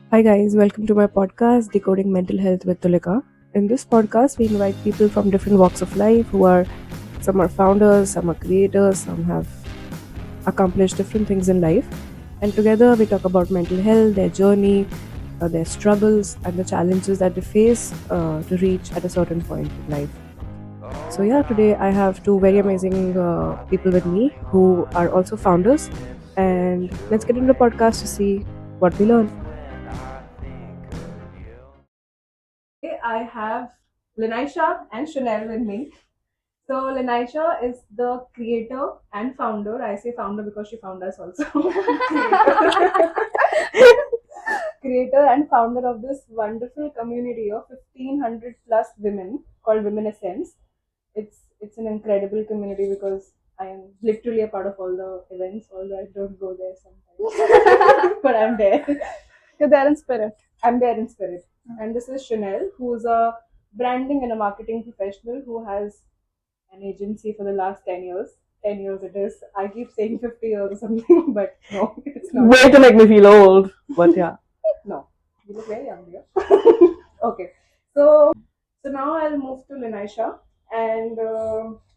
Hi guys, welcome to my podcast Decoding Mental Health with Toolika. In this podcast, we invite people from different walks of life some are founders, some are creators, some have accomplished different things in life. And together we talk about mental health, their journey, their struggles, and the challenges that they face to reach at a certain point in life. So yeah, today I have two very amazing people with me who are also founders. And let's get into the podcast to see what we learn. Today I have Lenaisha and Shonell with me. So Lenaisha is the creator and founder. I say founder because she found us also. Creator and founder of this wonderful community of 1500 plus women called Women Essence. It's an incredible community because I am literally a part of all the events, although I don't go there sometimes. But I'm there. You're there in spirit. I'm there in spirit. And this is Shonell, who's a branding and a marketing professional who has an agency for the last 10 years. 10 years it is. I keep saying 50 years or something, but no, it's not. Way to make me feel old. But yeah. No, you look very young here. Okay, so now I'll move to Lenaisha and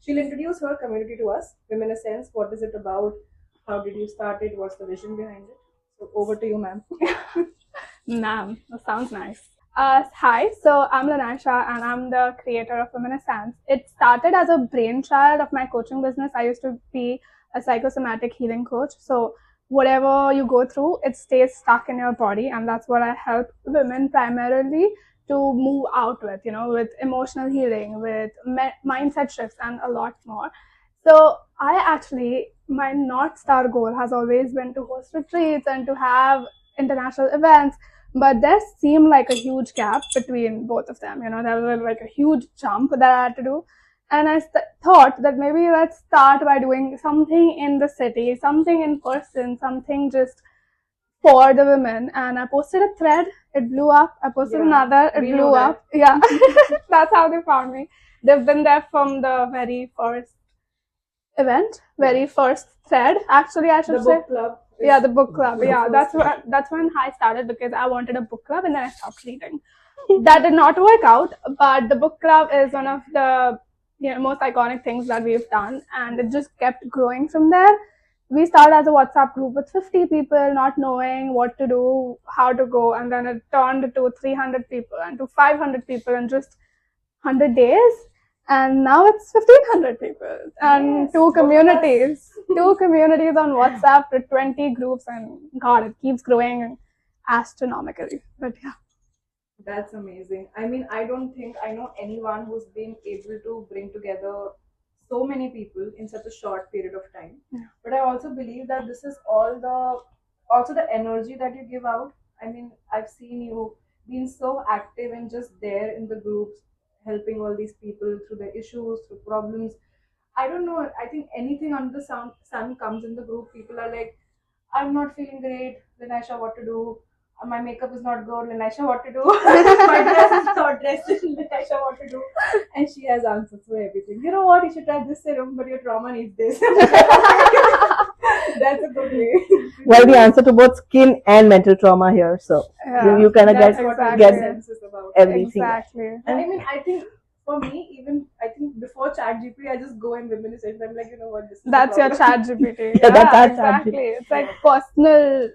she'll introduce her community to us. Women Essence, what is it about? How did you start it? What's the vision behind it? So over to you, ma'am. Ma'am, that sounds nice. Hi, so I'm Lenaisha and I'm the creator of Women Essence. It started as a brainchild of my coaching business. I used to be a psychosomatic healing coach. So whatever you go through, it stays stuck in your body, and that's what I help women primarily to move out with, with emotional healing, with mindset shifts, and a lot more. So my North Star goal has always been to host retreats and to have international events, but there seemed like a huge gap between both of them. There was like a huge jump that I had to do. And I thought that maybe let's start by doing something in the city, something in person, something just for the women. And I posted a thread, it blew up. I posted another, it blew up. Yeah, that's how they found me. They've been there from the very first event, very first thread. Actually, I should the say. Book club. Yeah, the book club. Yeah, that's when I started because I wanted a book club and then I stopped reading. That did not work out, but the book club is one of the most iconic things that we've done, and it just kept growing from there. We started as a WhatsApp group with 50 people, not knowing what to do, how to go, and then it turned to 300 people and to 500 people in just 100 days. And now it's 1,500 people and yes, two communities on WhatsApp to 20 groups, and God, it keeps growing astronomically. But yeah. That's amazing. I mean, I don't think I know anyone who's been able to bring together so many people in such a short period of time. Yeah. But I also believe that this is also the energy that you give out. I mean, I've seen you being so active and just there in the groups, helping all these people through their issues, through problems. I don't know. I think anything under the sun comes in the group. People are like, I'm not feeling great. Lenaisha, what to do? My makeup is not good. Lenaisha, what to do? My dress is not dressed. Lenaisha, what to do? And she has answers for everything. You know what? You should try this serum, but your trauma needs this. That's a good way. Well, the answer to both skin and mental trauma here. So you kind of get everything. Exactly. I mean, I think for me, even I think before ChatGPT, I just go and women essence. I'm like, you know what, this is that's your ChatGPT. Yeah, that's our exactly. ChatGPT. It's like personal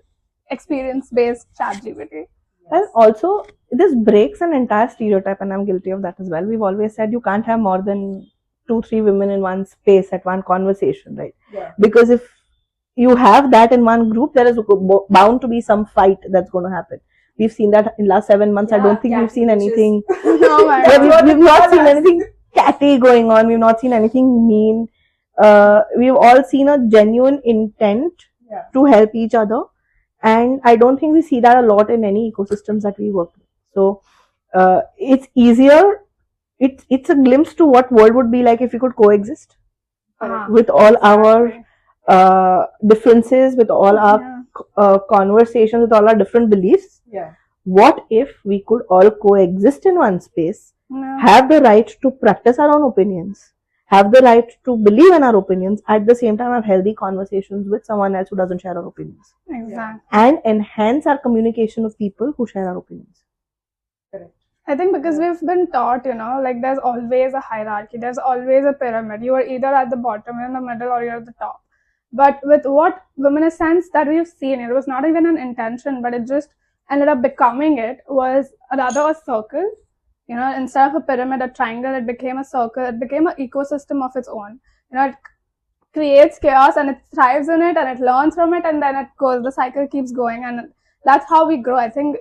experience-based ChatGPT. Yes. And also, this breaks an entire stereotype, and I'm guilty of that as well. We've always said you can't have more than 2-3 women in one space at one conversation, right? Yeah. Because if you have that in one group, there is bound to be some fight that's going to happen. We've seen that in last 7 months. Yeah, I don't think we've seen anything. No, we've not seen anything catty going on. We've not seen anything mean. We've all seen a genuine intent to help each other, and I don't think we see that a lot in any ecosystems that we work with. So it's easier. It's a glimpse to what world would be like if we could coexist with all our differences, with all our conversations, with all our different beliefs. Yeah. What if we could all coexist in one space, have the right to practice our own opinions, have the right to believe in our opinions, at the same time have healthy conversations with someone else who doesn't share our opinions. Exactly. And enhance our communication with people who share our opinions. Correct. I think because we've been taught, like there's always a hierarchy, there's always a pyramid. You are either at the bottom, you're in the middle, or you're at the top. But with what Womenessence that we've seen, it was not even an intention, but it just ended up becoming it, was rather a circle. Instead of a pyramid, a triangle, it became a circle. It became an ecosystem of its own. It creates chaos and it thrives in it and it learns from it, and then it goes. The cycle keeps going, and that's how we grow. I think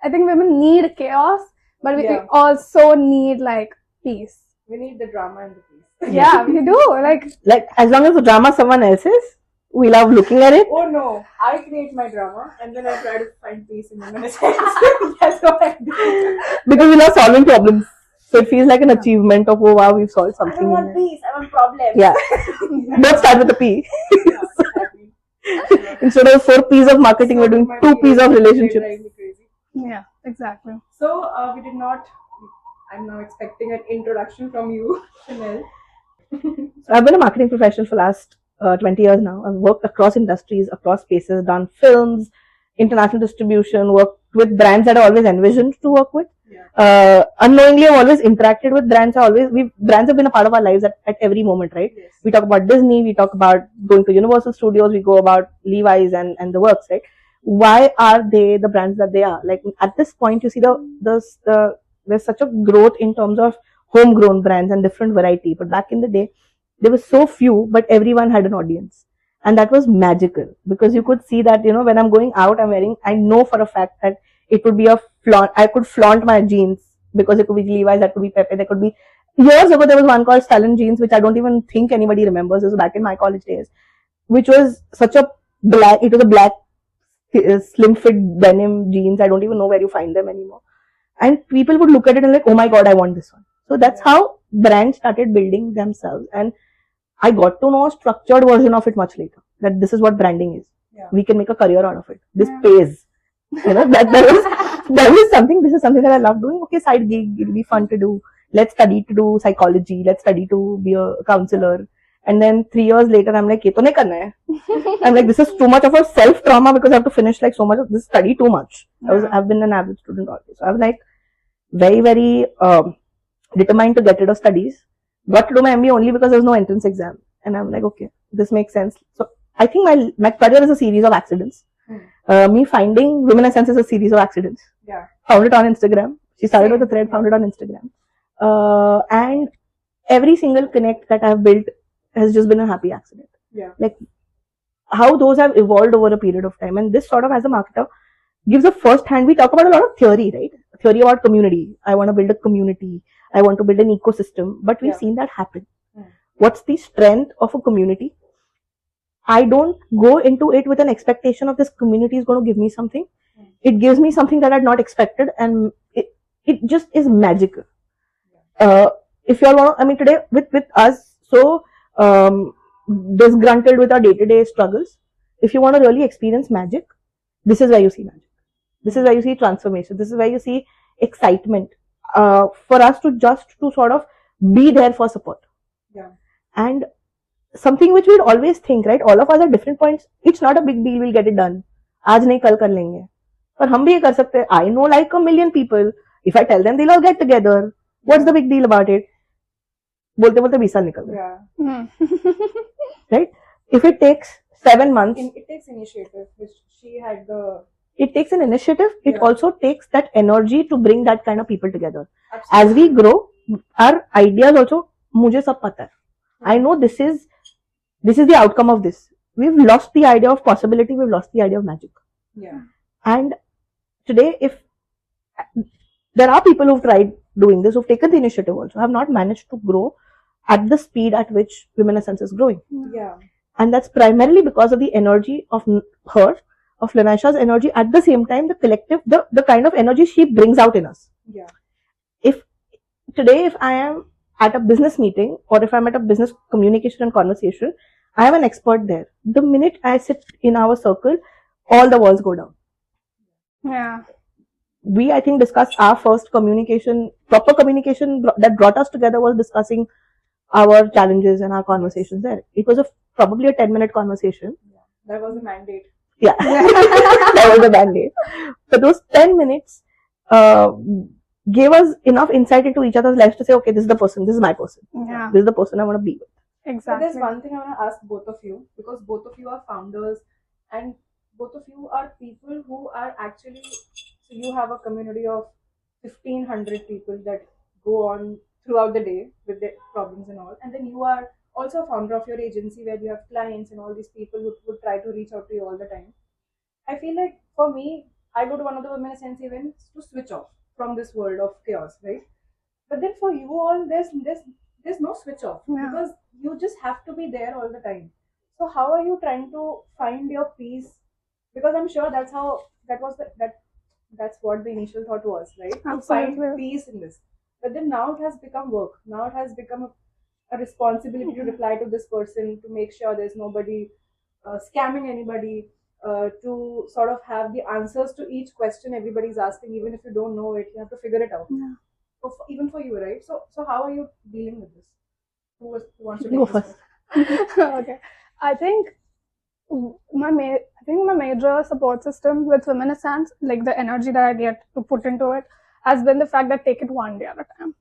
women need chaos, but we also need like peace. We need the drama and the peace. Yeah, we do. Like as long as the drama is someone else's, we love looking at it. Oh no, I create my drama and then I try to find peace in Womenessence. That's what I do. Because we love solving problems. So it feels like an achievement of, oh wow, we've solved I something. don't want peace, I want problems. Yeah. Don't start with a P. Instead of 4 P's of marketing, we're doing 2 P's of relationships. Yeah, exactly. So we did not. I'm now expecting an introduction from you, Shonell. So I've been a marketing professional for last 20 years now. I've worked across industries, across spaces, done films, international distribution, worked with brands that I always envisioned to work with. Unknowingly, I've always interacted with brands. Brands have been a part of our lives at every moment, right? Yes. We talk about Disney, we talk about going to Universal Studios, we go about Levi's and the works, right? Why are they the brands that they are? Like at this point, you see there's such a growth in terms of homegrown brands and different variety. But back in the day, there were so few, but everyone had an audience. And that was magical because you could see that, when I'm going out, I know for a fact that it would be a flaunt. I could flaunt my jeans because it could be Levi's, that could be Pepe, there could be. Years ago, there was one called Stalin jeans, which I don't even think anybody remembers. It was back in my college days, which was it was a black slim fit denim jeans. I don't even know where you find them anymore. And people would look at it and like, oh my God, I want this one. So that's how brands started building themselves. And I got to know a structured version of it much later. That this is what branding is. Yeah. We can make a career out of it. This pays. That was something. This is something that I love doing. Okay, side gig. It'll be fun to do. Let's study to do psychology. Let's study to be a counselor. And then 3 years later, I'm like, ye to nahi karna hai. I'm like, this is too much of a self trauma because I have to finish like so much of this study too much. I've been an average student always. So I was like very, very determined to get rid of studies. Got to do my MBA only because there was no entrance exam. And I'm like, okay, this makes sense. So I think my career is a series of accidents. Me finding Womenessence is a series of accidents. Yeah. Found it on Instagram. She started with a thread, found it on Instagram. And every single connect that I've built has just been a happy accident. Yeah. Like how those have evolved over a period of time. And this sort of, as a marketer, gives a first hand. We talk about a lot of theory, right? Theory about community. I want to build a community. I want to build an ecosystem. But we've seen that happen. What's the strength of a community? I don't go into it with an expectation of this community is going to give me something. It gives me something that I'd not expected, and it just is magical. If you all want, today with us, so disgruntled with our day-to-day struggles, if you want to really experience magic, this is where you see magic. This is where you see transformation. This is where you see excitement. For us to sort of be there for support. Yeah. And something which we'd always think, right? All of us at different points. It's not a big deal. We'll get it done. आज नहीं कल कर लेंगे. पर हम भी ये कर सकते हैं. I know like a million people. If I tell them, they'll all get together. What's the big deal about it? बोलते बोलते 20 साल निकल गए. Yeah. Right? If it takes 7 months. It takes initiative, which she had It takes an initiative. It also takes that energy to bring that kind of people together. Absolutely. As we grow, our ideas also, मुझे सब पता है. I know this is the outcome of this. We've lost the idea of possibility. We've lost the idea of magic. Yeah. And today, if there are people who've tried doing this, who've taken the initiative also, have not managed to grow at the speed at which Womenessence is growing. Yeah. And that's primarily because of the energy of her, of Lenaisha's energy, at the same time, the collective, the kind of energy she brings out in us. Yeah. If I am at a business meeting, or if I'm at a business communication and conversation, I am an expert there. The minute I sit in our circle, all the walls go down. Yeah. We, I think, discussed our first proper communication that brought us together was discussing our challenges and our conversations there. It was probably a 10-minute conversation. That was the mandate. Yeah, that was the mandate. So those 10 minutes gave us enough insight into each other's lives to say, okay, this is the person, this is my person. Yeah. This is the person I want to be with. Exactly. So there's one thing I want to ask both of you, because both of you are founders and both of you are people who are actually, so you have a community of 1,500 people that go on throughout the day with their problems and all, and then you are also a founder of your agency where you have clients and all these people who would try to reach out to you all the time. I feel like for me, I go to one of the Women in Sense events to switch off from this world of chaos, right? But then for you all, there's no switch off, because you just have to be there all the time. So how are you trying to find your peace? Because I'm sure that's what the initial thought was, right? Absolutely. To find peace in this. But then now it has become work. Now it has become a responsibility to reply to this person, to make sure there's nobody scamming anybody, to sort of have the answers to each question everybody's asking. Even if you don't know it, you have to figure it out. Yeah. So even for you, right? So how are you dealing with this? Who wants to take Go this first. one? Okay. I think my major support system with Women in Sense, like the energy that I get to put into it, has been the fact that take it one day at a time.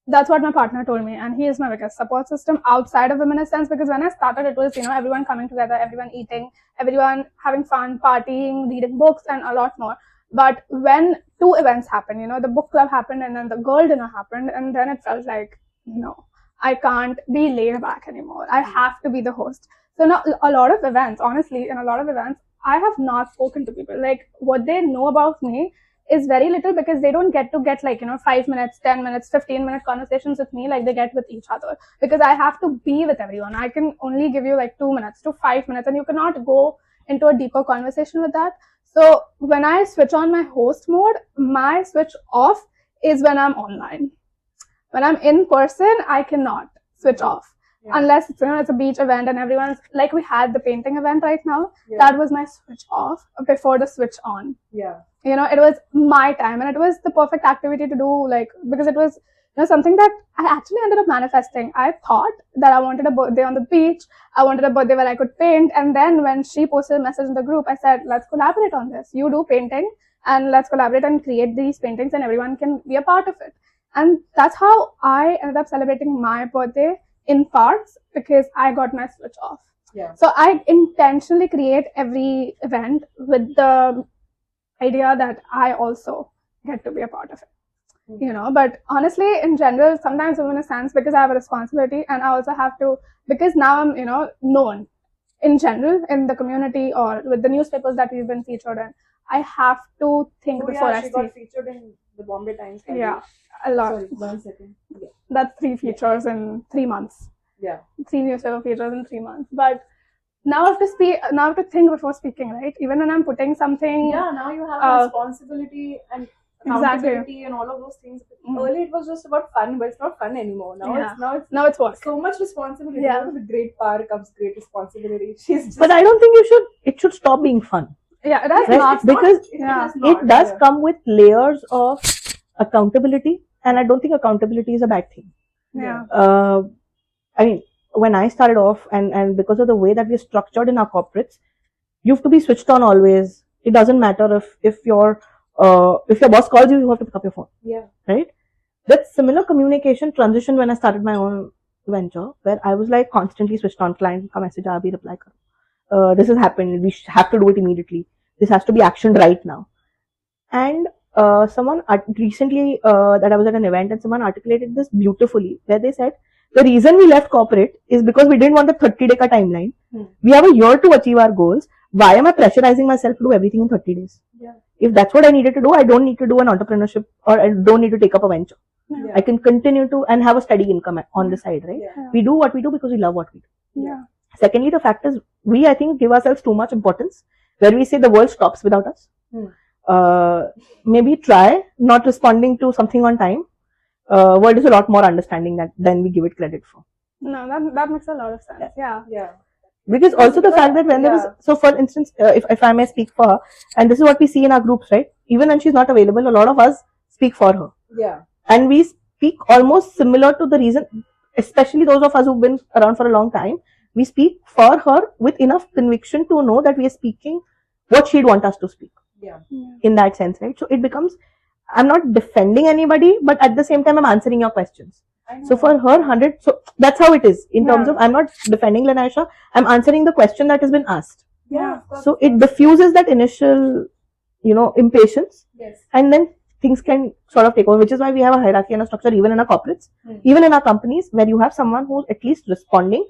That's what my partner told me, and he is my biggest support system outside of Women in Sense, because when I started, it was, everyone coming together, everyone eating, everyone having fun, partying, reading books, and a lot more. But when two events happened, the book club happened and then the girl dinner happened, and then it felt like, no, I can't be laid back anymore. I have to be the host. So now a lot of events, honestly, in a lot of events, I have not spoken to people. Like, what they know about me is very little, because they don't get 5 minutes, 10 minutes, 15-minute conversations with me like they get with each other, because I have to be with everyone. I can only give you 2 minutes to 5 minutes, and you cannot go into a deeper conversation with that. So when I switch on my host mode, my switch off is when I'm online. When I'm in person, I cannot switch off. Yeah. Unless it's a beach event and everyone's, like we had the painting event right now. Yeah. That was my switch off before the switch on. Yeah. It was my time, and it was the perfect activity to do, because it was something that I actually ended up manifesting. I thought that I wanted a birthday on the beach. I wanted a birthday where I could paint. And then when she posted a message in the group, I said, let's collaborate on this. You do painting and let's collaborate and create these paintings, and everyone can be a part of it. And that's how I ended up celebrating my birthday in parts, because I got my switch off. Yeah. So I intentionally create every event with the idea that I also get to be a part of it. Mm-hmm. But honestly, in general, sometimes Women in Sense, because I have a responsibility, and I also have to, because now I'm, known in general in the community or with the newspapers that we've been featured in, I have to think before I speak. Got featured in the Bombay Times. Yeah, a lot. Sorry, 1 second. Yeah. That's 3 features in 3 months. Yeah. 3 newspaper features in 3 months. But now I have to speak. Now I have to think before speaking, right? Even when I'm putting something. Yeah. Now you have a responsibility and accountability and all of those things. Earlier it was just about fun, but it's not fun anymore. Now it's work. So much responsibility. Yeah. With great power comes great responsibility. But I don't think it should stop being fun. Yeah, it has right? not. Because it does come with layers of accountability, and I don't think accountability is a bad thing. Yeah. I mean, when I started off, and because of the way that we're structured in our corporates, you have to be switched on always. It doesn't matter if your boss calls you, you have to pick up your phone. Yeah. Right? That similar communication transition when I started my own venture, where I was constantly switched on. Client ka message aa bhi reply karo. This has happened. We have to do it immediately. This has to be actioned right now. And someone recently that I was at an event, and someone articulated this beautifully, where they said the reason we left corporate is because we didn't want a 30-day timeline. We have a year to achieve our goals. Why am I pressurizing myself to do everything in 30 days? Yeah. If that's what I needed to do, I don't need to do an entrepreneurship, or I don't need to take up a venture. Yeah. I can continue to and have a steady income on the side, right? Yeah. We do what we do because we love what we do. Yeah. Secondly, the fact is, I think, give ourselves too much importance, where we say the world stops without us. Maybe try not responding to something on time. World is a lot more understanding than we give it credit for. No, that makes a lot of sense. Yeah. Because also the fact that when there is, so for instance, if I may speak for her, and this is what we see in our groups, right? Even when she's not available, a lot of us speak for her. Yeah. And we speak almost similar to the reason. especially those of us who've been around for a long time, we speak for her with enough conviction to know that we are speaking what she'd want us to speak. Yeah. In that sense, right? So it becomes, I'm not defending anybody, but at the same time, I'm answering your questions. So for her, 100, so that's how it is in terms of, I'm not defending Lenaisha, I'm answering the question that has been asked. Yeah. So it diffuses that initial, impatience. Yes. And then things can sort of take over, which is why we have a hierarchy and a structure even in our corporates, even in our companies, where you have someone who's at least responding,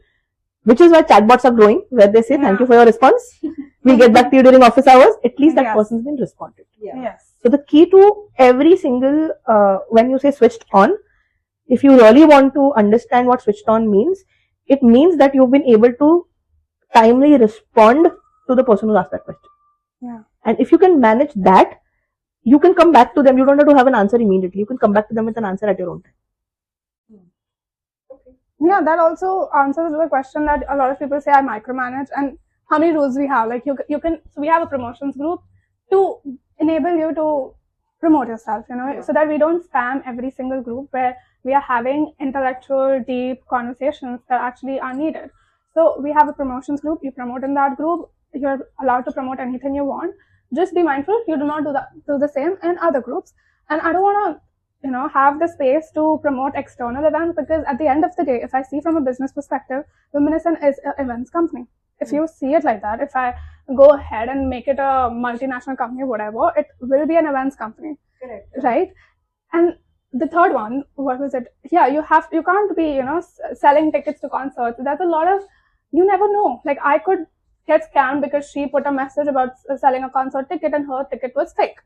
which is why chatbots are growing, where they say, thank you for your response. We'll get back to you during office hours. At least that person's been responded. Yeah. Yes. So the key to every single, when you say switched on, if you really want to understand what switched on means, it means that you've been able to timely respond to the person who asked that question. Yeah. And if you can manage that, you can come back to them. You don't have to have an answer immediately. You can come back to them with an answer at your own time. Yeah, that also answers the question that a lot of people say I micromanage, and how many rules we have. Like you can, so we have a promotions group to enable you to promote yourself, so that we don't spam every single group where we are having intellectual, deep conversations that actually are needed. So we have a promotions group. You promote in that group. You're allowed to promote anything you want. Just be mindful. You do not do the same in other groups. And I don't want to have the space to promote external events, because at the end of the day, if I see from a business perspective, Luminescent is an events company. If you see it like that, if I go ahead and make it a multinational company, whatever, it will be an events company. Correct. Right? And the third one, what was it? Yeah, you can't be, selling tickets to concerts. There's a lot of, you never know. Like I could get scammed because she put a message about selling a concert ticket and her ticket was fake.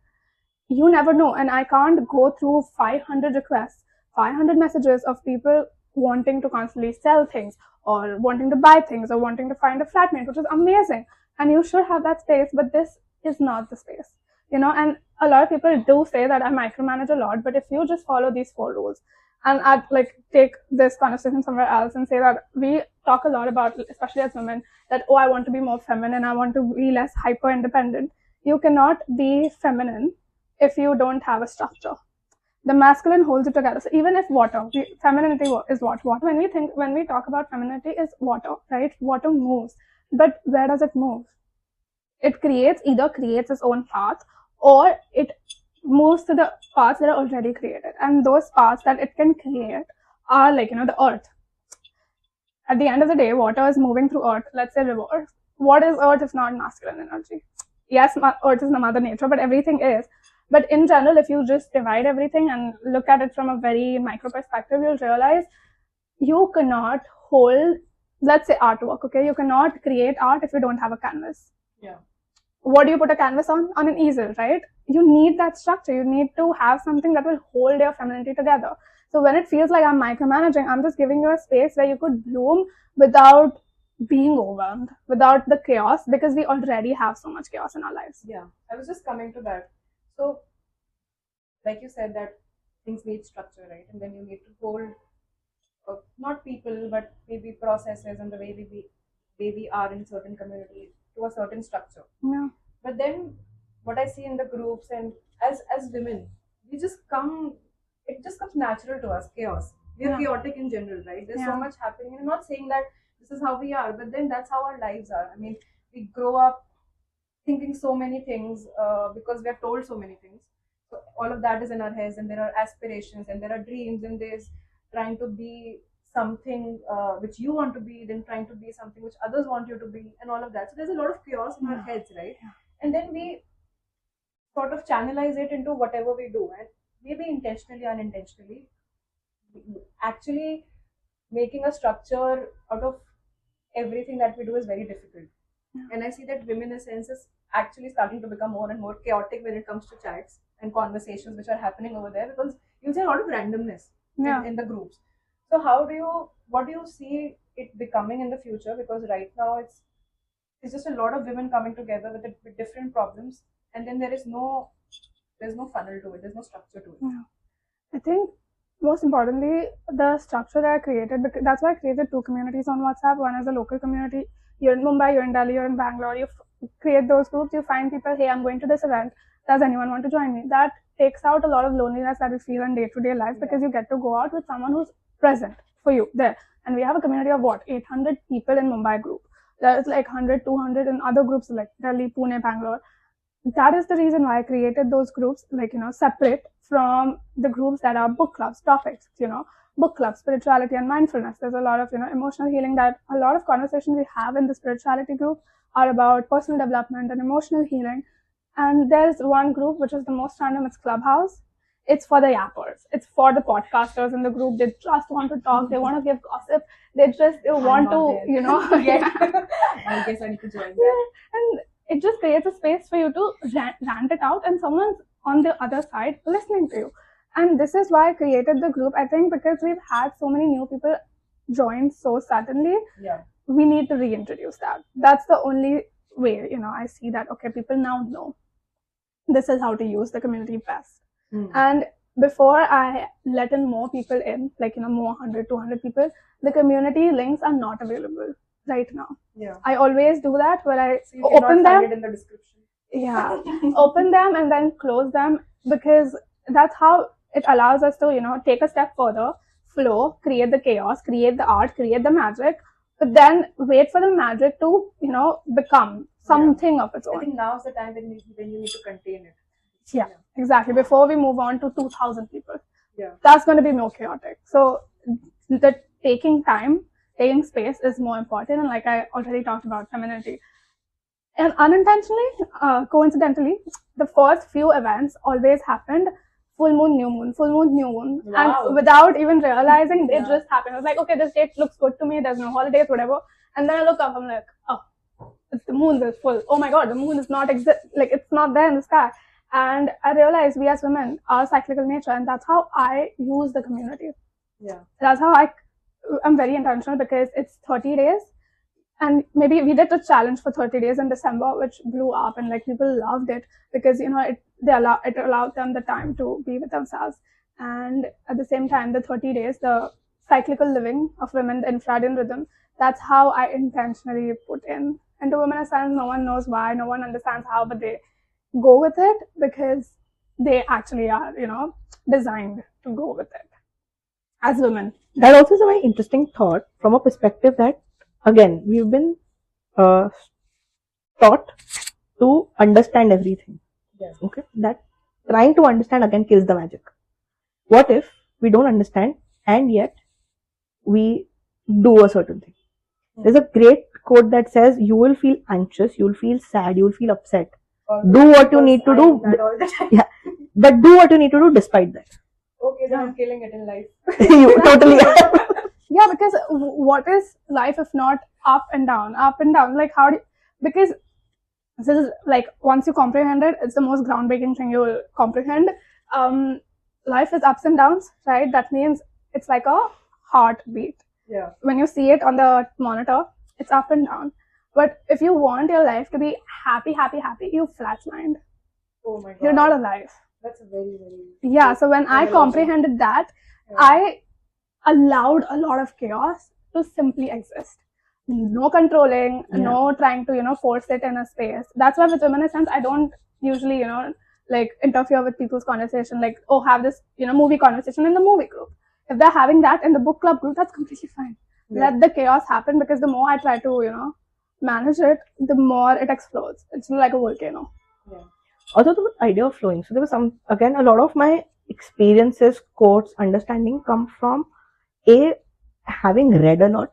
You never know. And I can't go through 500 requests, 500 messages of people wanting to constantly sell things or wanting to buy things or wanting to find a flatmate, which is amazing. And you should have that space, but this is not the space, and a lot of people do say that I micromanage a lot, but if you just follow these 4 rules, and I'd take this conversation somewhere else and say that we talk a lot about, especially as women, that, I want to be more feminine, I want to be less hyper independent. You cannot be feminine if you don't have a structure. The masculine holds it together. So even if femininity is what? When we talk about femininity, is water, right? Water moves. But where does it move? It either creates its own path, or it moves to the paths that are already created. And those paths that it can create are the earth. At the end of the day, water is moving through earth. Let's say river. What is earth if not masculine energy? Yes, earth is the mother nature, but everything is. But in general, if you just divide everything and look at it from a very micro perspective, you'll realize you cannot hold, let's say, artwork, okay? You cannot create art if you don't have a canvas. Yeah. What do you put a canvas on? On an easel, right? You need that structure. You need to have something that will hold your femininity together. So when it feels like I'm micromanaging, I'm just giving you a space where you could bloom without being overwhelmed, without the chaos, because we already have so much chaos in our lives. Yeah, I was just coming to that. So, like you said, that things need structure, right? And then you need to hold, not people, but maybe processes and the way we are in certain communities to a certain structure. Yeah. But then, what I see in the groups and as women, it just comes natural to us, chaos. We are chaotic in general, right? There's so much happening. I'm not saying that this is how we are, but then that's how our lives are. I mean, we grow up thinking so many things because we are told so many things. So all of that is in our heads, and there are aspirations, and there are dreams, and there's trying to be something which you want to be, then trying to be something which others want you to be, and all of that. So there's a lot of chaos in our heads, right? And then we sort of channelize it into whatever we do, and maybe intentionally, unintentionally, actually making a structure out of everything that we do is very difficult. And I see that women in sense is actually starting to become more and more chaotic when it comes to chats and conversations which are happening over there, because you see a lot of randomness in the groups. So what do you see it becoming in the future? Because right now it's just a lot of women coming together with different problems, and then there's no funnel to it, there's no structure to it. Yeah. I think most importantly, the structure that I created, because that's why I created 2 communities on WhatsApp. One is a local community. You're in Mumbai, you're in Delhi, you're in Bangalore. You create those groups, you find people, hey, I'm going to this event. Does anyone want to join me? That takes out a lot of loneliness that we feel in day-to-day life, because you get to go out with someone who's present. for you there. And we have a community of what, 800 people in Mumbai group. There's like 100, 200 in other groups like Delhi, Pune, Bangalore. That is the reason why I created those groups, like, separate from the groups that are book clubs, topics, book clubs, spirituality and mindfulness. There's a lot of, emotional healing, that a lot of conversations we have in the spirituality group are about personal development and emotional healing. And there's one group which is the most random, it's Clubhouse. It's for the yappers. It's for the podcasters in the group. They just want to talk. They want to give gossip. They just want to, I guess I need to join that. And it just creates a space for you to rant it out, and someone's on the other side listening to you. And this is why I created the group, I think, because we've had so many new people join so suddenly. Yeah. We need to reintroduce that. That's the only way, I see that, okay, people now know this is how to use the community best. And before I let in more people in, like, more 100, 200 people, the community links are not available right now. Yeah. I always do that where I So you open cannot them. find it in the description. Yeah. Open them and then close them, because that's how it allows us to, take a step further, flow, create the chaos, create the art, create the magic, but then wait for the magic to, become something of its I own. think now's the time when you need to contain it. Yeah, exactly. Before we move on to 2,000 people. Yeah. That's going to be more chaotic. So the taking time, taking space is more important. And like I already talked about femininity. And unintentionally, coincidentally, the first few events always happened full moon, new moon, full moon, new moon. Wow. And without even realizing, they just happened. I was like, okay, this date looks good to me. There's no holidays, whatever. And then I look up, I'm like, oh, it's the moon is full. Oh my God, the moon is not it's not there in the sky. And I realized we as women are cyclical nature, and that's how I use the community. Yeah. That's how I'm very intentional, because it's 30 days. And maybe we did a challenge for 30 days in December, which blew up, and like people loved it because, it allowed them the time to be with themselves. And at the same time, the 30 days, the cyclical living of women, the infradian rhythm, that's how I intentionally put in. And to women as science, no one knows why, no one understands how, but they go with it because they actually are, designed to go with it as women. That also is a very interesting thought from a perspective that, again, we've been taught to understand everything. Yeah. Okay, that trying to understand again kills the magic. What if we don't understand and yet we do a certain thing? There's a great quote that says, you will feel anxious, you will feel sad, you will feel upset. Do what you need to do. Yeah, but do what you need to do despite that. Okay, then I'm killing it in life. You totally. Yeah, because what is life if not up and down? Up and down. Like, because this is like, once you comprehend it, it's the most groundbreaking thing you will comprehend. Life is ups and downs, right? That means it's like a heartbeat. Yeah. When you see it on the monitor, it's up and down. But if you want your life to be happy, you flatlined. Oh my God. You're not alive. That's a very, very... Yeah, so when I comprehended that, I allowed a lot of chaos to simply exist. No controlling, no trying to, force it in a space. That's why with women essence, I don't usually, like interfere with people's conversation, like, oh, have this, movie conversation in the movie group. If they're having that in the book club group, that's completely fine. Yeah. Let the chaos happen, because the more I try to, manage it, the more it explodes. It's like a volcano. Yeah. Also, the idea of flowing. So there was a lot of my experiences, quotes, understanding come from having read a lot,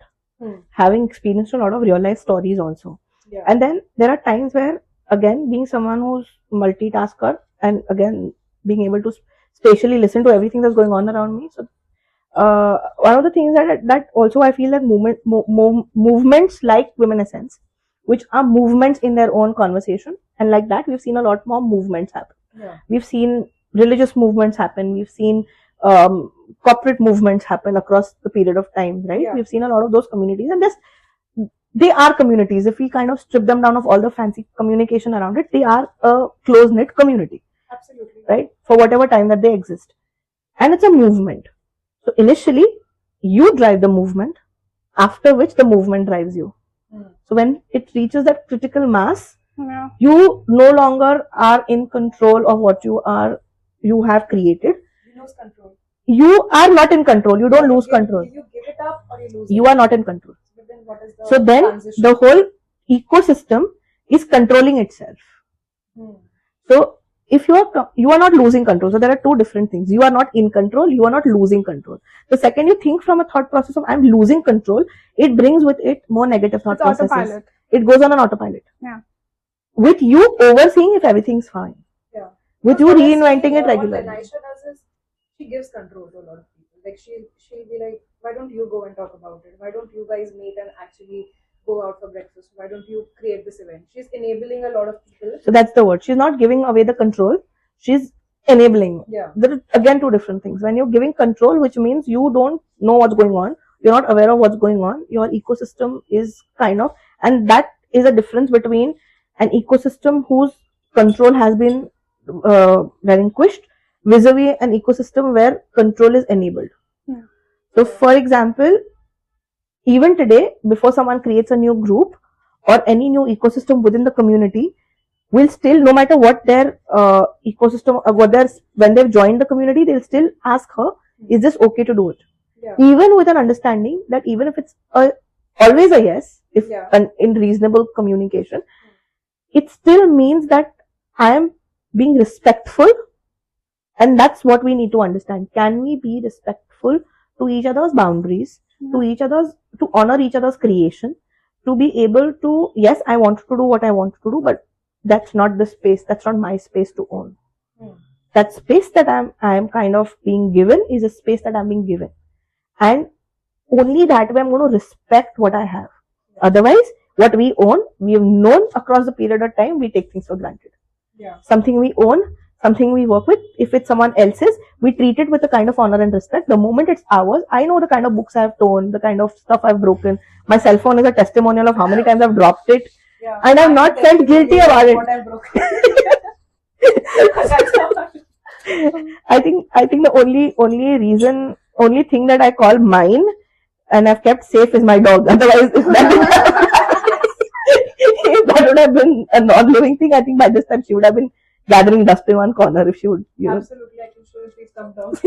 having experienced a lot of real life stories also. Yeah. And then there are times where, again, being someone who's multitasker and again, being able to spatially listen to everything that's going on around me. So one of the things that also I feel that movements like Women Essence, which are movements in their own conversation, and like that we've seen a lot more movements happen. Yeah. We've seen religious movements happen. We've seen corporate movements happen across the period of time, right? Yeah. We've seen a lot of those communities, and they are communities. If we kind of strip them down of all the fancy communication around it, they are a close-knit community. Absolutely. Right? For whatever time that they exist. And it's a movement. So initially, you drive the movement, after which the movement drives you. So when it reaches that critical mass, you no longer are in control of what you have created. You lose control. You are not in control. You don't lose control. You give it we lose you it. are not in control. But then what is the So then transition? the whole ecosystem is controlling itself. So if you are not losing control. So there are two different things. You are not in control, you are not losing control. The second you think from a thought process of I'm losing control, it brings with it more negative thought It's processes. autopilot. It goes on an autopilot. Yeah. With you overseeing if everything's fine. Yeah. With you reinventing it regularly. What Lenaisha does is she gives control to a lot of people. Like she'll be like, why don't you go and talk about it? Why don't you guys meet and actually go out for breakfast? Why don't you create this event? She's enabling a lot of people. So that's the word. She's not giving away the control. She's enabling. Yeah. There are again two different things. When you're giving control, which means you don't know what's going on, you're not aware of what's going on, your ecosystem is kind of, and that is a difference between an ecosystem whose control has been relinquished vis-a-vis an ecosystem where control is enabled. Yeah. So for example, even today, before someone creates a new group or any new ecosystem within the community, will still, no matter what their ecosystem, when they've joined the community, they'll still ask her, is this okay to do it? Yeah. Even with an understanding that even if it's always a yes, if in reasonable communication, it still means that I am being respectful, and that's what we need to understand. Can we be respectful to each other's boundaries, to honor each other's creation, to be able to, yes, I want to do what I want to do, but that's not the space, that's not my space to own. That space that I am kind of being given is a space that I'm being given. And only that way I'm going to respect what I have. Otherwise, what we own, we have known across the period of time, we take things for granted. Yeah. Something we own, something we work with, if it's someone else's, we treat it with a kind of honor and respect. The moment it's ours, I know the kind of books I've torn, the kind of stuff I've broken. My cell phone is a testimonial of how many times I've dropped it. Yeah. And I've not felt guilty about it. What I've broken. I think the only thing that I call mine and I've kept safe is my dog. Otherwise, if that would have been a non-living thing, I think by this time she would have been gathering dust in one corner if she would, Absolutely, I can show you 3 stuffed dogs.